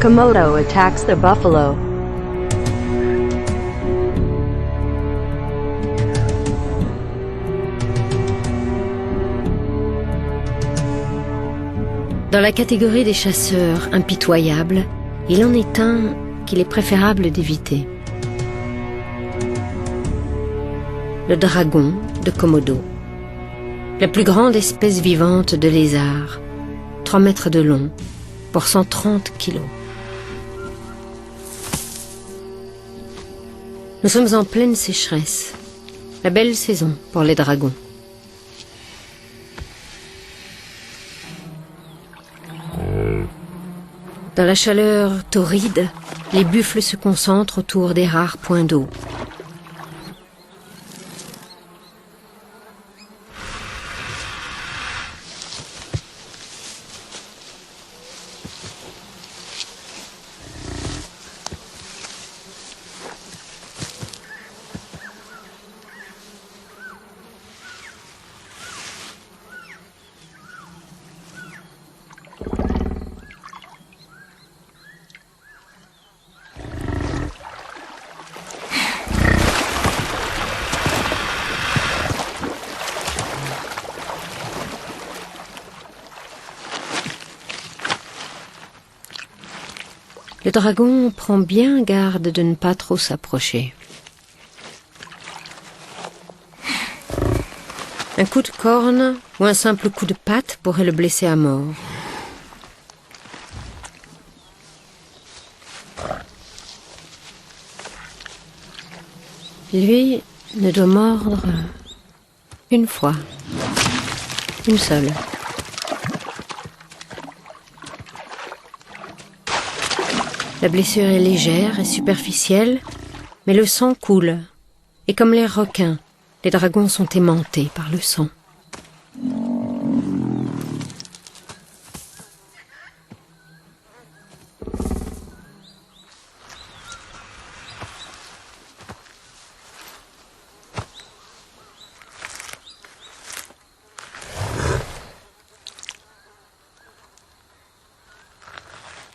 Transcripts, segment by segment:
Komodo attacks the buffalo. Dans la catégorie des chasseurs impitoyables, il en est un qu'il est préférable d'éviter. Le dragon de Komodo. La plus grande espèce vivante de lézard. 3 mètres de long, pour 130 kilos. Nous sommes en pleine sécheresse. La belle saison pour les dragons. Dans la chaleur torride, les buffles se concentrent autour des rares points d'eau. Le dragon prend bien garde de ne pas trop s'approcher. Un coup de corne ou un simple coup de patte pourrait le blesser à mort. Lui ne doit mordre une fois, une seule. La blessure est légère et superficielle, mais le sang coule. Et comme les requins, les dragons sont aimantés par le sang.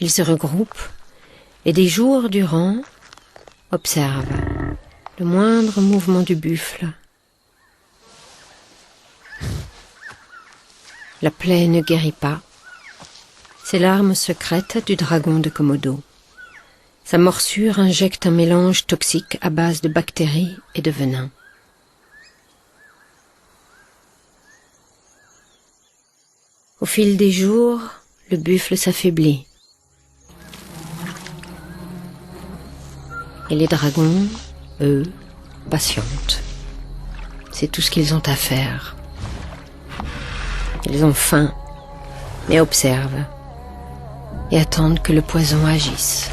Ils se regroupent et des jours durant observent le moindre mouvement du buffle. La plaie ne guérit pas. C'est l'arme secrète du dragon de Komodo. Sa morsure injecte un mélange toxique à base de bactéries et de venin. Au fil des jours, le buffle s'affaiblit. Et les dragons, eux, patientent. C'est tout ce qu'ils ont à faire. Ils ont faim, mais observent et attendent que le poison agisse.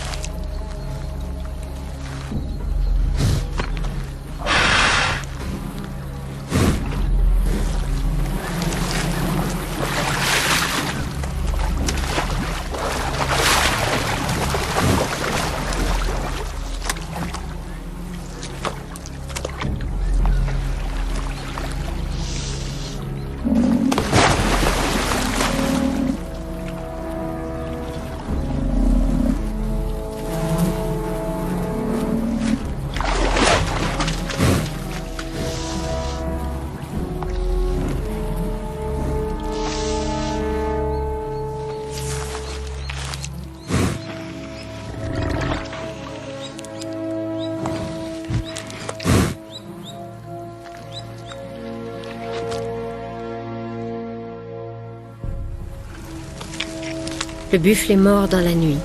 Le buffle est mort dans la nuit.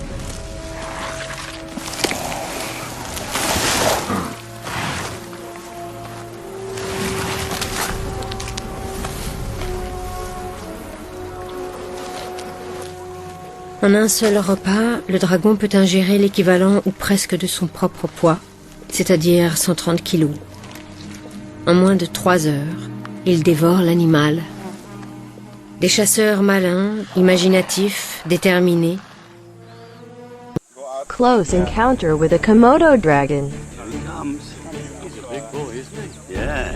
En un seul repas, le dragon peut ingérer l'équivalent ou presque de son propre poids, c'est-à-dire 130 kilos. En moins de 3 heures, il dévore l'animal. Des chasseurs malins, imaginatifs, déterminés. Close encounter with a Komodo dragon. Here he comes. He's a big boy, isn't he? Yeah.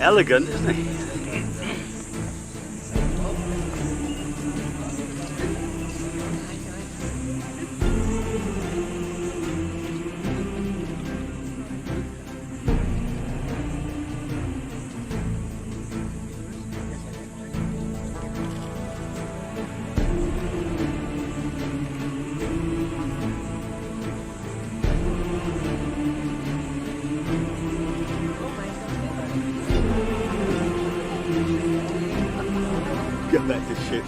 elegant, isn't he? Get back to shit.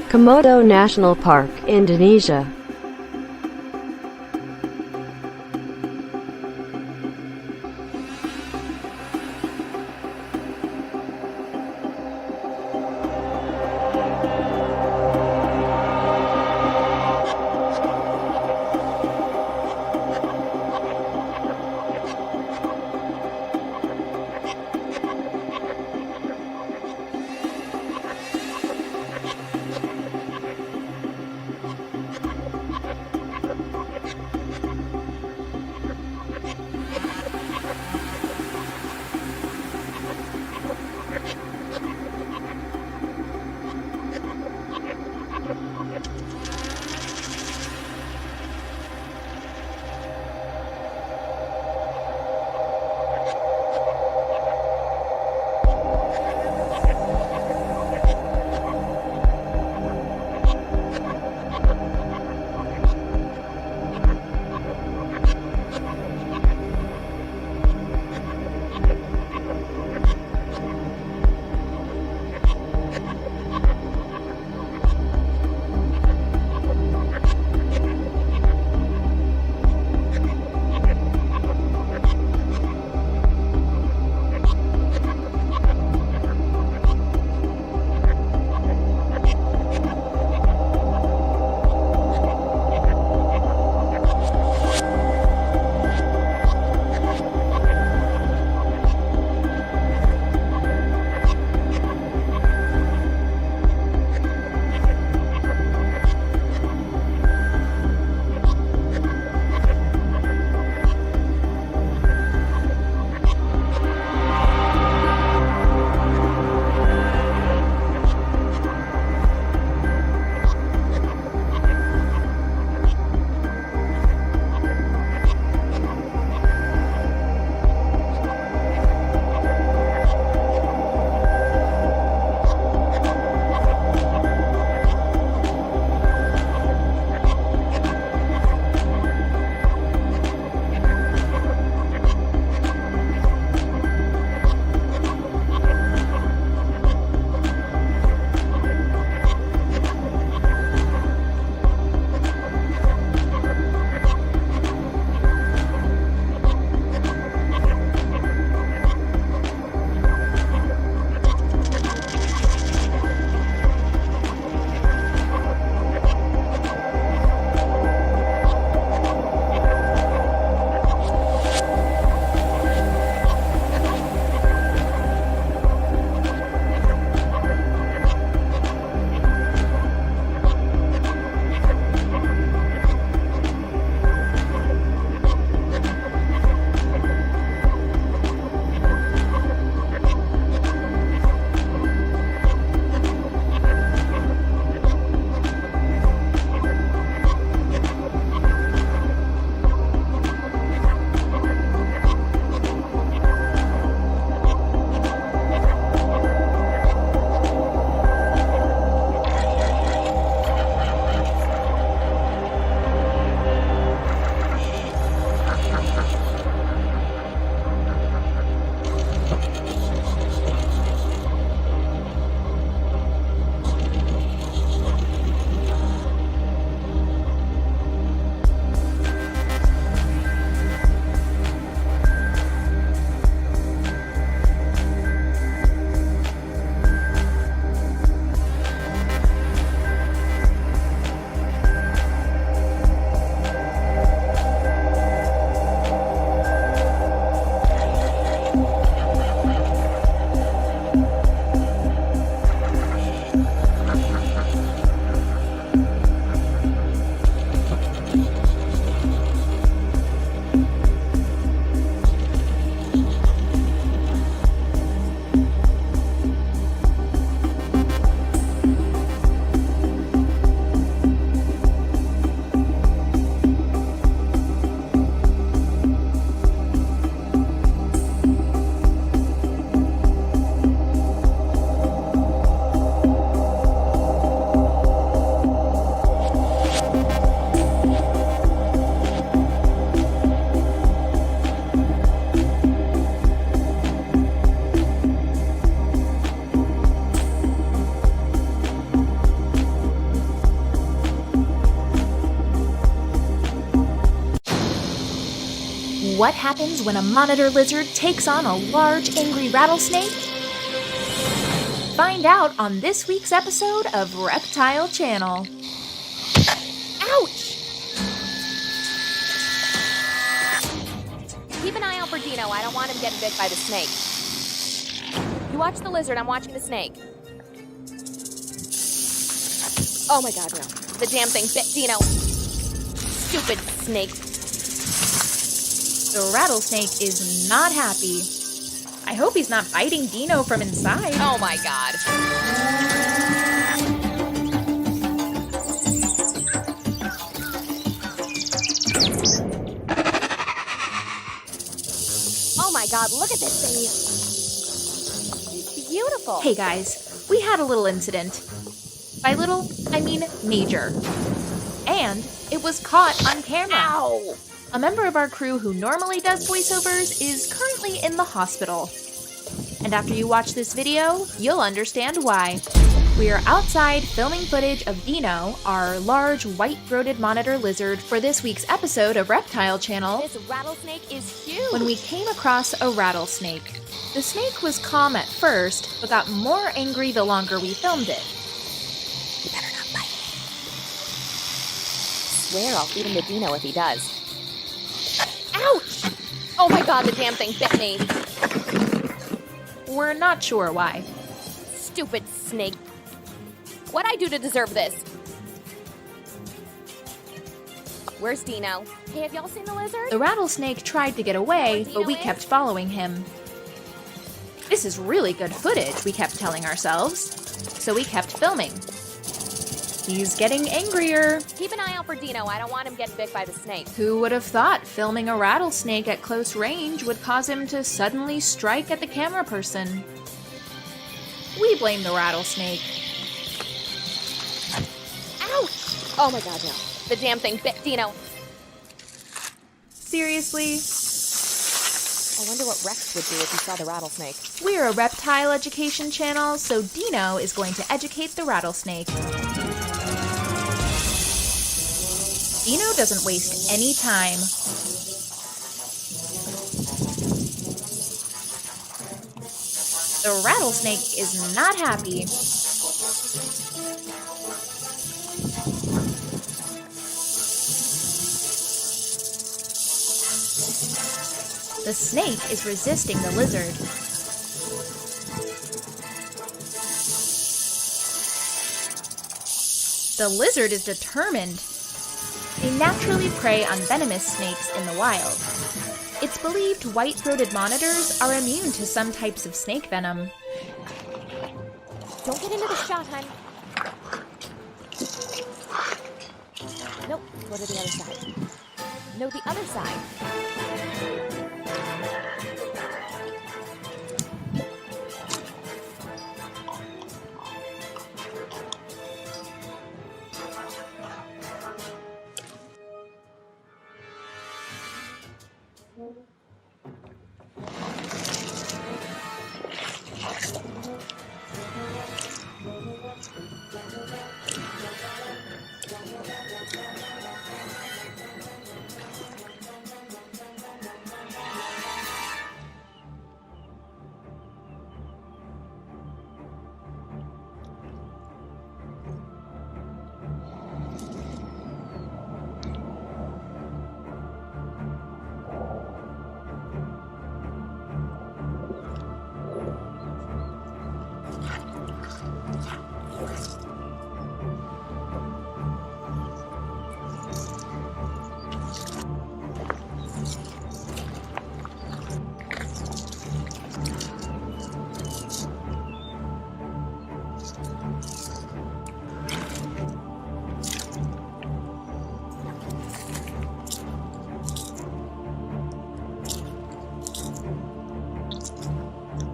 Komodo National Park, Indonesia. What happens when a monitor lizard takes on a large, angry rattlesnake? Find out on this week's episode of Reptile Channel. Ouch! Keep an eye out for Dino. I don't want him getting bit by the snake. You watch the lizard, I'm watching the snake. Oh my god, no. The damn thing bit Dino. Stupid snake. The rattlesnake is not happy. I hope he's not biting Dino from inside. Oh my god. Oh my god, look at this thing. It's beautiful. Hey guys, we had a little incident. By little, I mean major. And it was caught on camera. Ow! A member of our crew who normally does voiceovers is currently in the hospital. And after you watch this video, you'll understand why. We are outside filming footage of Dino, our large white-throated monitor lizard, for this week's episode of Reptile Channel. This rattlesnake is huge. When we came across a rattlesnake. The snake was calm at first, but got more angry the longer we filmed it. You better not bite me. Swear I'll feed him to Dino if he does. Ouch! Oh my god, the damn thing bit me. We're not sure why. Stupid snake. What'd I do to deserve this? Where's Dino? Hey, have y'all seen the lizard? The rattlesnake tried to get away, Dino but we is? kept following him. This is really good footage, we kept telling ourselves. So we kept filming. He's getting angrier. Keep an eye out for Dino. I don't want him getting bit by the snake. Who would have thought filming a rattlesnake at close range would cause him to suddenly strike at the camera person? We blame the rattlesnake. Ouch! Oh my god, no. The damn thing bit Dino. Seriously? I wonder what Rex would do if he saw the rattlesnake. We're a reptile education channel, so Dino is going to educate the rattlesnake. Dino doesn't waste any time. The rattlesnake is not happy. The snake is resisting the lizard. The lizard is determined. They naturally prey on venomous snakes in the wild. It's believed white-throated monitors are immune to some types of snake venom. Don't get into the shot, hun. Nope, go to the other side. No, the other side.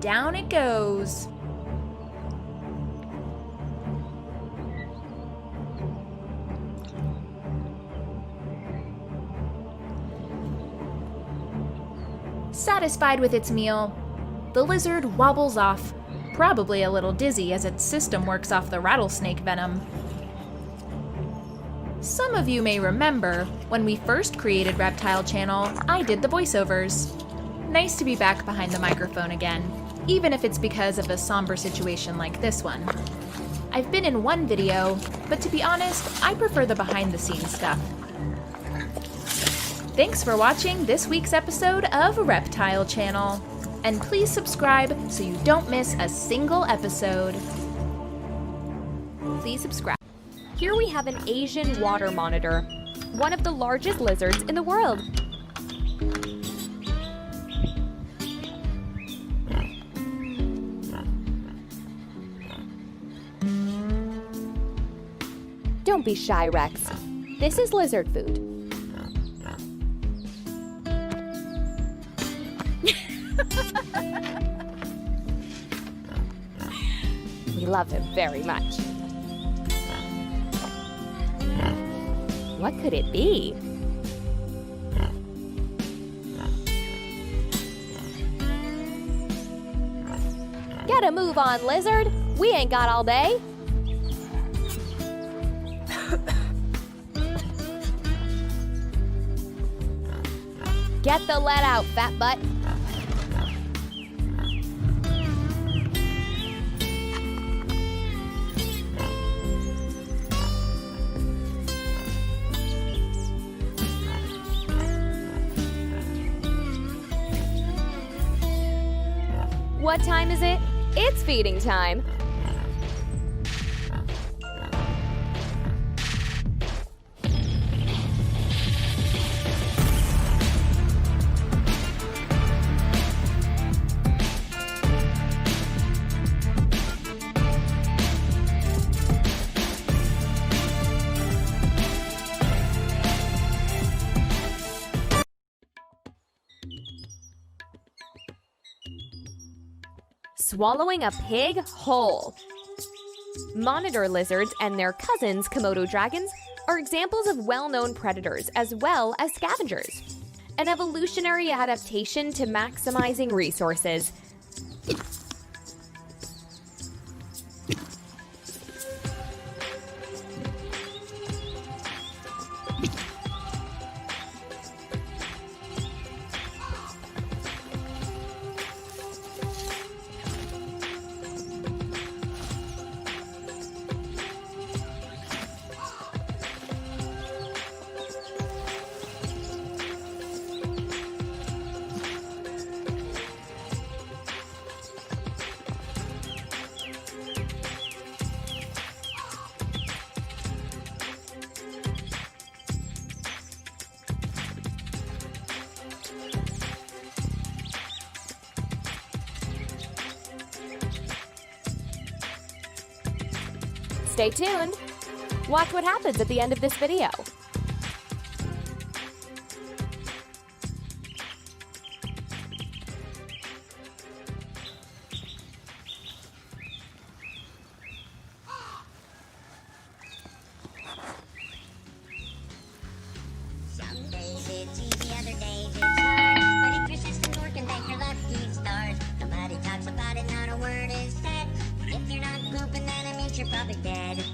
Down it goes. Satisfied with its meal, the lizard wobbles off, probably a little dizzy as its system works off the rattlesnake venom. Some of you may remember, when we first created Reptile Channel, I did the voiceovers. Nice to be back behind the microphone again, even if it's because of a somber situation like this one. I've been in one video, but to be honest, I prefer the behind-the-scenes stuff. Thanks for watching this week's episode of Reptile Channel, and please subscribe so you don't miss a single episode. Please subscribe. Here we have an Asian water monitor, one of the largest lizards in the world. Don't be shy, Rex. This is lizard food. We love him very much. What could it be? Get a move on, lizard. We ain't got all day. Get the lead out, fat butt. What time is it? It's feeding time. Swallowing a pig whole. Monitor lizards and their cousins, Komodo dragons, are examples of well-known predators as well as scavengers. An evolutionary adaptation to maximizing resources. Stay tuned. Watch what happens at the end of this video. Some days it's easy, other days it's hard. But if you're system's working, thank your lucky stars. Nobody talks about it, not a word is said. If you're not pooping, then it means you're probably dead.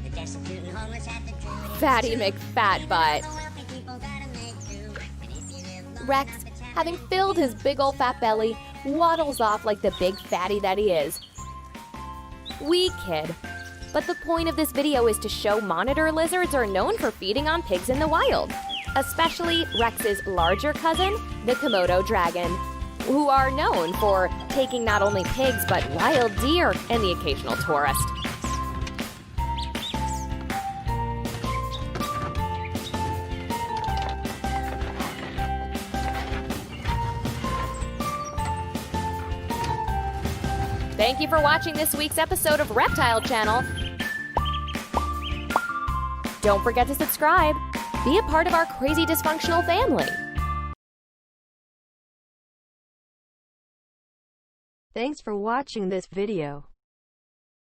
The destitute and homeless have to do it. Fatty McFatbutt. The wealthy people gotta make do. And if you live long Rex, enough, it's having filled his big old fat belly, waddles off like the big fatty that he is. We kid. But the point of this video is to show monitor lizards are known for feeding on pigs in the wild, especially Rex's larger cousin, the Komodo dragon, who are known for taking not only pigs but wild deer and the occasional tourist. Thank you for watching this week's episode of Reptile Channel. Don't forget to subscribe. Be a part of our crazy dysfunctional family. Thanks for watching this video.